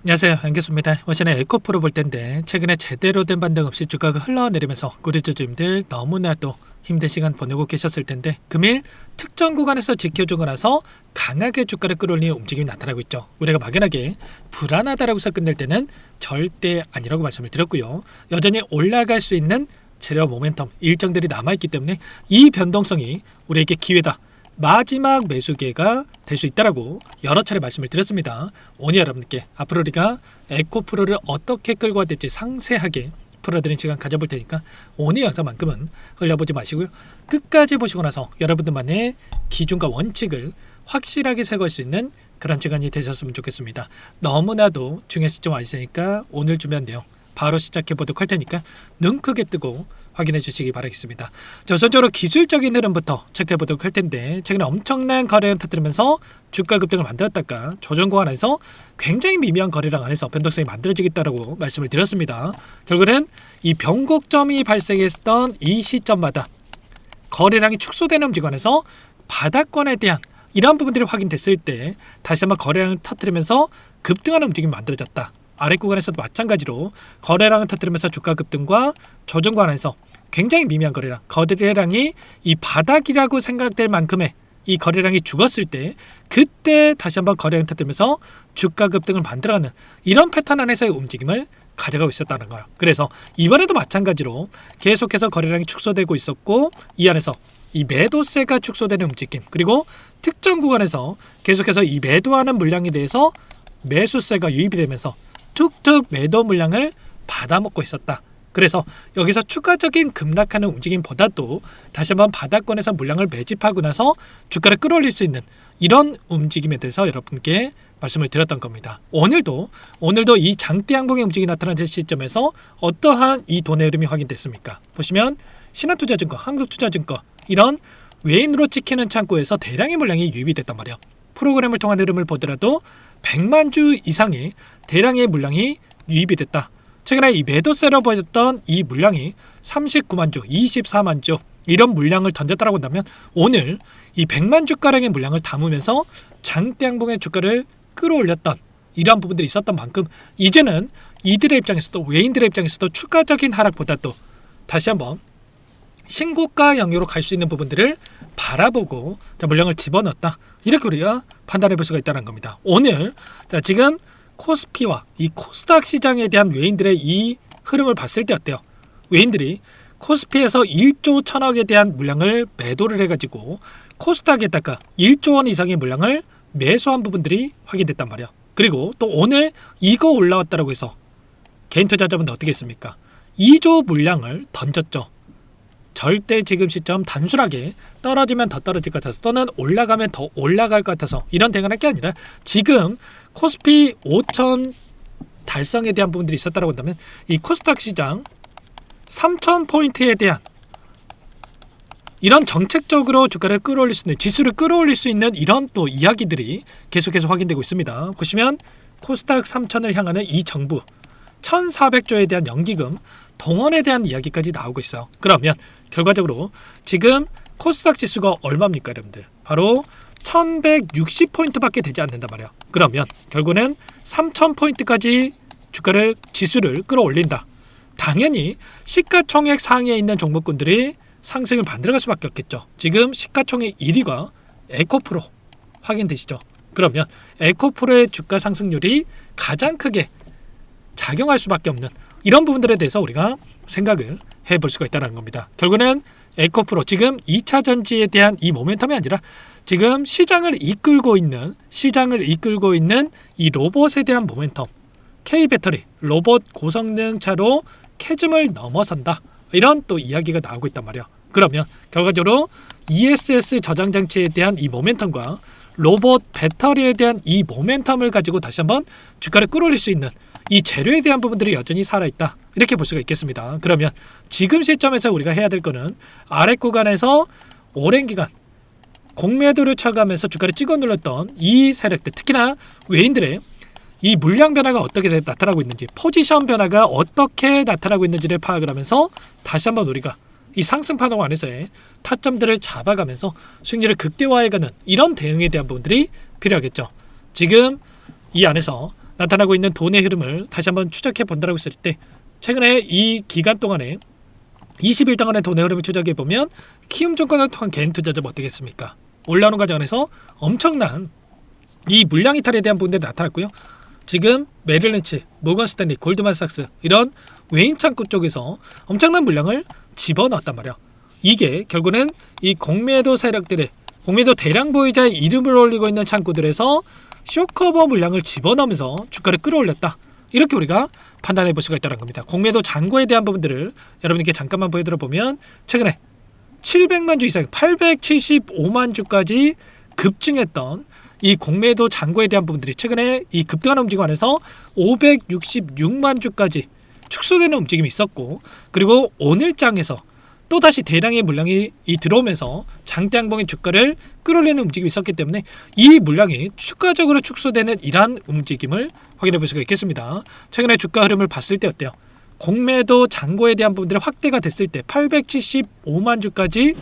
안녕하세요, 안교수입니다. 오늘은 에코프로 볼 텐데 최근에 제대로 된 반등 없이 주가가 흘러내리면서 구리주주님들 너무나도 힘든 시간 보내고 계셨을 텐데 금일 특정 구간에서 지켜주고 나서 강하게 주가를 끌어올리는 움직임이 나타나고 있죠. 우리가 막연하게 불안하다라고 해서 끝낼 때는 절대 아니라고 말씀을 드렸고요. 여전히 올라갈 수 있는 재료 모멘텀 일정들이 남아있기 때문에 이 변동성이 우리에게 기회다, 마지막 매수 기회가 될 수 있다라고 여러 차례 말씀을 드렸습니다. 오늘 여러분께 앞으로 우리가 에코프로를 어떻게 끌고 가야 될지 상세하게 풀어드린 시간 가져볼 테니까 오늘 영상만큼은 흘려보지 마시고요. 끝까지 보시고 나서 여러분들만의 기준과 원칙을 확실하게 세울 수 있는 그런 시간이 되셨으면 좋겠습니다. 너무나도 중요한 시점 와 있으니까 오늘 준비한 내용 바로 시작해 보도록 할 테니까 눈 크게 뜨고 확인해 주시기 바라겠습니다. 자, 우선적으로 기술적인 흐름부터 체크해 보도록 할 텐데 최근에 엄청난 거래량 터뜨리면서 주가 급등을 만들었다가 조정 구간에서 굉장히 미미한 거래량 안에서 변동성이 만들어지겠다라고 말씀을 드렸습니다. 결국은 이 변곡점이 발생했던 이 시점마다 거래량이 축소되는 움직임에서 바닥권에 대한 이러한 부분들이 확인됐을 때 다시 한번 거래량을 터뜨리면서 급등하는 움직임이 만들어졌다. 아래 구간에서도 마찬가지로 거래량을 터뜨리면서 주가 급등과 조정 구간에서 굉장히 미미한 거래량이 이 바닥이라고 생각될 만큼의 이 거래량이 죽었을 때 그때 다시 한번 거래량 터뜨리면서 주가 급등을 만들어가는 이런 패턴 안에서의 움직임을 가져가고 있었다는 거예요. 그래서 이번에도 마찬가지로 계속해서 거래량이 축소되고 있었고 이 안에서 이 매도세가 축소되는 움직임, 그리고 특정 구간에서 계속해서 이 매도하는 물량에 대해서 매수세가 유입이 되면서 툭툭 매도 물량을 받아먹고 있었다. 그래서 여기서 추가적인 급락하는 움직임보다도 다시 한번 바닥권에서 물량을 매집하고 나서 주가를 끌어올릴 수 있는 이런 움직임에 대해서 여러분께 말씀을 드렸던 겁니다. 오늘도 이 장대 양봉의 움직임이 나타나는 시점에서 어떠한 이 돈의 흐름이 확인됐습니까? 보시면 신한투자증권, 한국투자증권 이런 외인으로 찍히는 창구에서 대량의 물량이 유입이 됐단 말이에요. 프로그램을 통한 흐름을 보더라도 100만 주 이상의 대량의 물량이 유입이 됐다. 최근에 이 매도세로 보였던 이 물량이 39만 주, 24만 주 이런 물량을 던졌다라고 한다면 오늘 이 100만 주가량의 물량을 담으면서 장대양봉의 주가를 끌어올렸던 이러한 부분들이 있었던 만큼 이제는 이들의 입장에서도 외인들의 입장에서도 추가적인 하락보다도 다시 한번 신고가 영역으로 갈 수 있는 부분들을 바라보고 물량을 집어넣었다, 이렇게 우리가 판단해 볼 수가 있다는 겁니다. 오늘 지금 코스피와 이 코스닥 시장에 대한 외인들의 이 흐름을 봤을 때 어때요? 외인들이 코스피에서 1조 1천억에 대한 물량을 매도를 해가지고 코스닥에다가 1조 원 이상의 물량을 매수한 부분들이 확인됐단 말이야. 그리고 또 오늘 이거 올라왔다라고 해서 개인 투자자분들 어떻게 했습니까? 2조 물량을 던졌죠. 절대 지금 시점 단순하게 떨어지면 더 떨어질 것 같아서 또는 올라가면 더 올라갈 것 같아서 이런 대응을 할 게 아니라 지금 코스피 5천 달성에 대한 부분들이 있었다고 한다면 이 코스닥 시장 3,000포인트에 대한 이런 정책적으로 주가를 끌어올릴 수 있는, 지수를 끌어올릴 수 있는 이런 또 이야기들이 계속해서 확인되고 있습니다. 보시면 코스닥 3,000을 향하는 이 정부 1,400조에 대한 연기금 동원에 대한 이야기까지 나오고 있어요. 그러면 결과적으로 지금 코스닥 지수가 얼마입니까, 여러분들? 바로 1160포인트밖에 되지 않는단 말이야. 그러면 결국은 3000포인트까지 지수를 끌어올린다. 당연히 시가총액 상위에 있는 종목군들이 상승을 만들어갈 수밖에 없겠죠. 지금 시가총액 1위가 에코프로 확인되시죠? 그러면 에코프로의 주가 상승률이 가장 크게 작용할 수밖에 없는 이런 부분들에 대해서 우리가 생각을 해볼 수가 있다는 겁니다. 결국은 에코프로 지금 2차 전지에 대한 이 모멘텀이 아니라 지금 시장을 이끌고 있는 이 로봇에 대한 모멘텀, K배터리, 로봇 고성능 차로 캐즘을 넘어선다, 이런 또 이야기가 나오고 있단 말이야. 그러면 결과적으로 ESS 저장 장치에 대한 이 모멘텀과 로봇 배터리에 대한 이 모멘텀을 가지고 다시 한번 주가를 끌어올릴 수 있는 이 재료에 대한 부분들이 여전히 살아있다, 이렇게 볼 수가 있겠습니다. 그러면 지금 시점에서 우리가 해야 될 거는 아래 구간에서 오랜 기간 공매도를 쳐가면서 주가를 찍어 눌렀던 이 세력들, 특히나 외인들의 이 물량 변화가 어떻게 나타나고 있는지, 포지션 변화가 어떻게 나타나고 있는지를 파악을 하면서 다시 한번 우리가 이 상승 파동 안에서의 타점들을 잡아가면서 수익률을 극대화해가는 이런 대응에 대한 부분들이 필요하겠죠. 지금 이 안에서 나타나고 있는 돈의 흐름을 다시 한번 추적해 본다고 했을 때 최근에 이 기간 동안에 20일 동안의 돈의 흐름을 추적해 보면 키움증권을 통한 개인 투자자 어떻겠습니까? 올라오는 과정에서 엄청난 이 물량 이탈에 대한 부분들이 나타났고요. 지금 메릴린치, 모건스탠리, 골드만삭스 이런 외인 창구 쪽에서 엄청난 물량을 집어넣었단 말이야. 이게 결국은 이 공매도 세력들의 공매도 대량 보유자의 이름을 올리고 있는 창구들에서 쇼커버 물량을 집어넣으면서 주가를 끌어올렸다. 이렇게 우리가 판단해 볼 수가 있다는 겁니다. 공매도 잔고에 대한 부분들을 여러분께 잠깐만 보여드려 보면 최근에 700만 주 이상 875만 주까지 급증했던 이 공매도 잔고에 대한 부분들이 최근에 이 급등하는 움직임 안에서 566만 주까지 축소되는 움직임이 있었고, 그리고 오늘 장에서 또다시 대량의 물량이 들어오면서 장대양봉의 주가를 끌어올리는 움직임이 있었기 때문에 이 물량이 추가적으로 축소되는 이러한 움직임을 확인해 볼 수가 있겠습니다. 최근에 주가 흐름을 봤을 때 어때요? 공매도 잔고에 대한 부분들이 확대가 됐을 때 875만 주까지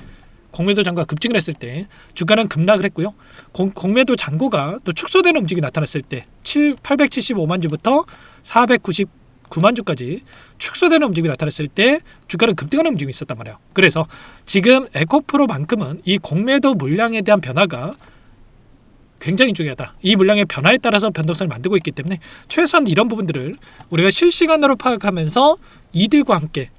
공매도 잔고가 급증을 했을 때 주가는 급락을 했고요. 공매도 잔고가 또 축소되는 움직임이 나타났을 때 875만 주부터 499만 주까지 축소되는 움직임이 나타났을 때 주가는 급등하는 움직임이 있었단 말이에요. 그래서 지금 에코프로만큼은 이 공매도 물량에 대한 변화가 굉장히 중요하다. 이 물량의 변화에 따라서 변동성을 만들고 있기 때문에 최소한 이런 부분들을 우리가 실시간으로 파악하면서 이들과 함께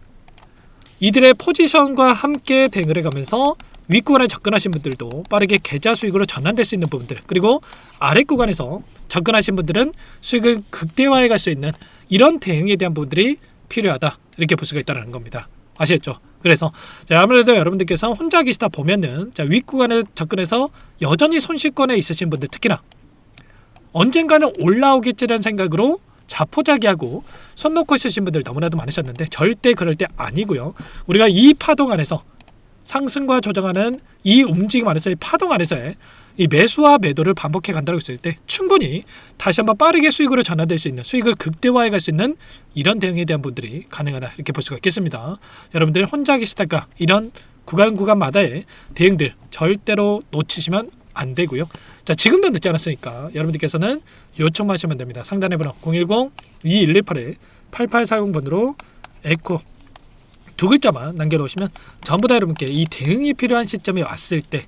이들의 포지션과 함께 대응을 해가면서 윗구간에 접근하신 분들도 빠르게 계좌 수익으로 전환될 수 있는 부분들, 그리고 아랫 구간에서 접근하신 분들은 수익을 극대화해 갈 수 있는 이런 대응에 대한 부분들이 필요하다. 이렇게 볼 수가 있다는 겁니다. 아시겠죠? 그래서 아무래도 여러분들께서 혼자 계시다 보면은 윗구간에 접근해서 여전히 손실권에 있으신 분들, 특히나 언젠가는 올라오겠지라는 생각으로 자포자기하고 손 놓고 있으신 분들 너무나도 많으셨는데 절대 그럴 때 아니고요. 우리가 이 파동 안에서 상승과 조정하는 이 움직임 안에서 이 파동 안에서의 이 매수와 매도를 반복해 간다고 했을 때 충분히 다시 한번 빠르게 수익으로 전환될 수 있는, 수익을 극대화해 갈 수 있는 이런 대응에 대한 분들이 가능하다. 이렇게 볼 수가 있겠습니다. 여러분들 혼자 계시다가 이런 구간마다의 대응들 절대로 놓치시면 안 되고요. 자, 지금도 늦지 않았으니까 여러분들께서는 요청만 하시면 됩니다. 상단의 번호 010-2118-8840번으로 에코 두 글자만 남겨놓으시면 전부 다 여러분께 이 대응이 필요한 시점이 왔을 때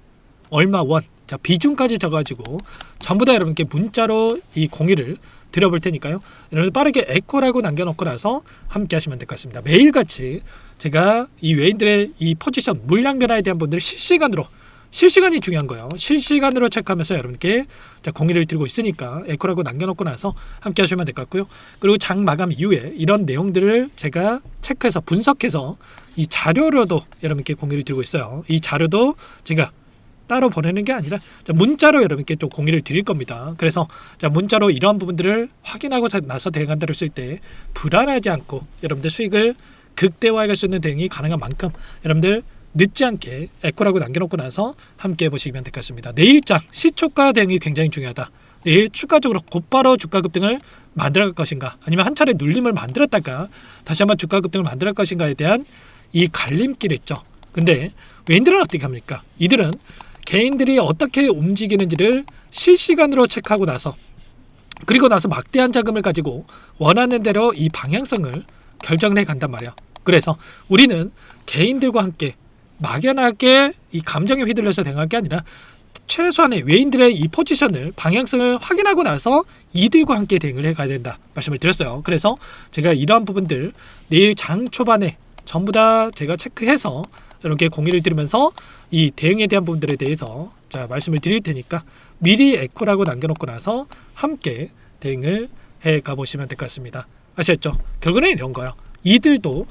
얼마 원, 자 비중까지 적어가지고 전부 다 여러분께 문자로 이 공유를 드려볼 테니까요. 여러분 빠르게 에코라고 남겨놓고 나서 함께 하시면 될 것 같습니다. 매일같이 제가 이 외인들의 이 포지션 물량 변화에 대한 분들을 실시간이 중요한 거예요. 실시간으로 체크하면서 여러분께 공유를 드리고 있으니까 에코라고 남겨놓고 나서 함께 하시면 될 것 같고요. 그리고 장 마감 이후에 이런 내용들을 제가 체크해서 분석해서 이 자료로도 여러분께 공유를 드리고 있어요. 이 자료도 제가 따로 보내는 게 아니라 문자로 여러분께 또 공유를 드릴 겁니다. 그래서 문자로 이러한 부분들을 확인하고 나서 대응한다고 했을 때 불안하지 않고 여러분들 수익을 극대화해 갈 수 있는 대응이 가능한 만큼 여러분들 늦지 않게 에코라고 남겨놓고 나서 함께 해보시면 될 것 같습니다. 내일장 시초가 대응이 굉장히 중요하다. 내일 추가적으로 곧바로 주가 급등을 만들어갈 것인가, 아니면 한 차례 눌림을 만들었다가 다시 한번 주가 급등을 만들어갈 것인가에 대한 이 갈림길이 있죠. 근데 외인들은 어떻게 합니까? 이들은 개인들이 어떻게 움직이는지를 실시간으로 체크하고 나서, 그리고 나서 막대한 자금을 가지고 원하는 대로 이 방향성을 결정해 간단 말이야. 그래서 우리는 개인들과 함께 막연하게 이 감정에 휘둘려서 대응할 게 아니라 최소한의 외인들의 이 포지션을, 방향성을 확인하고 나서 이들과 함께 대응을 해가야 된다 말씀을 드렸어요. 그래서 제가 이러한 부분들 내일 장 초반에 전부 다 제가 체크해서 이렇게 공유를 드리면서 이 대응에 대한 부분들에 대해서 말씀을 드릴 테니까 미리 에코라고 남겨놓고 나서 함께 대응을 해 가보시면 될 것 같습니다. 아시겠죠? 결국은 이런 거예요. 이들도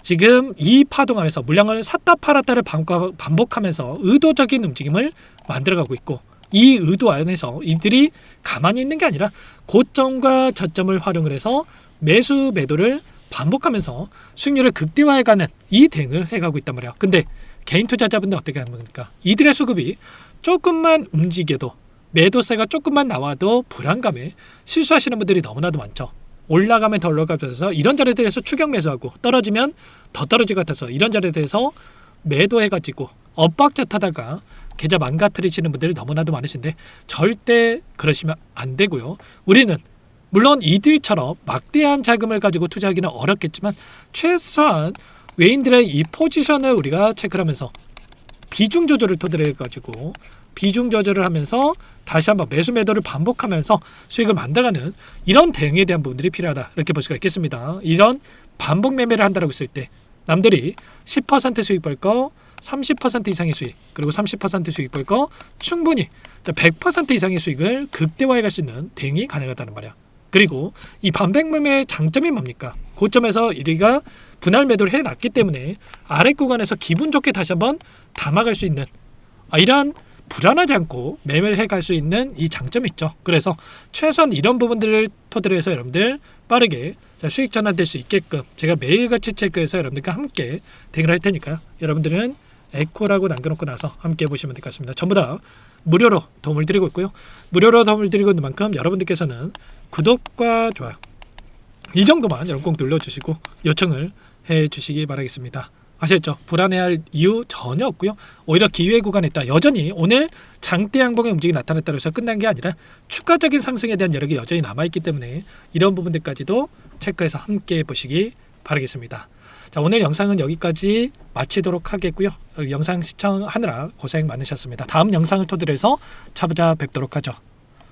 지금 이 파동 안에서 물량을 샀다 팔았다를 반복하면서 의도적인 움직임을 만들어가고 있고, 이 의도 안에서 이들이 가만히 있는 게 아니라 고점과 저점을 활용을 해서 매수 매도를 반복하면서 수익률을 극대화해가는 이 대응을 해가고 있단 말이야. 근데 개인 투자자분들 어떻게 하는 겁니까? 이들의 수급이 조금만 움직여도, 매도세가 조금만 나와도 불안감에 실수하시는 분들이 너무나도 많죠. 올라가면 더 올라가면서 이런 자리에 대해서 추격 매수하고, 떨어지면 더 떨어질 것 같아서 이런 자리에 대해서 매도해가지고 엇박자 타다가 계좌 망가뜨리시는 분들이 너무나도 많으신데 절대 그러시면 안 되고요. 우리는 물론 이들처럼 막대한 자금을 가지고 투자하기는 어렵겠지만 최소한 외인들의 이 포지션을 우리가 체크를 하면서 비중 조절을 토대로 해가지고 비중 조절을 하면서 다시 한번 매수 매도를 반복하면서 수익을 만들어가는 이런 대응에 대한 부분들이 필요하다, 이렇게 볼 수가 있겠습니다. 이런 반복 매매를 한다고 했을 때 남들이 10% 수익 벌 거 30% 이상의 수익, 그리고 30% 수익 벌 거 충분히 100% 이상의 수익을 극대화해 갈 수 있는 대응이 가능하다는 말이야. 그리고 이 반복 매매의 장점이 뭡니까? 고점에서 우리가 분할 매도를 해놨기 때문에 아래 구간에서 기분 좋게 다시 한번 담아갈 수 있는 이러한 불안하지 않고 매매를 해갈 수 있는 이 장점이 있죠. 그래서 최소한 이런 부분들을 토대로 해서 여러분들 빠르게 수익 전환될 수 있게끔 제가 매일같이 체크해서 여러분들과 함께 대응을 할 테니까 여러분들은 에코라고 남겨놓고 나서 함께 해보시면 될 것 같습니다. 전부 다 무료로 도움을 드리고 있고요. 무료로 도움을 드리고 있는 만큼 여러분들께서는 구독과 좋아요 이 정도만 여러분 꼭 눌러주시고 요청을 해주시기 바라겠습니다. 아시겠죠? 불안해할 이유 전혀 없고요. 오히려 기회 구간에 있다. 여전히 오늘 장대 양봉의 움직임이 나타났다고 해서 끝난 게 아니라 추가적인 상승에 대한 여력이 여전히 남아있기 때문에 이런 부분들까지도 체크해서 함께 보시기 바라겠습니다. 자, 오늘 영상은 여기까지 마치도록 하겠고요. 영상 시청하느라 고생 많으셨습니다. 다음 영상을 토대로 해서 찾아뵙도록 하죠.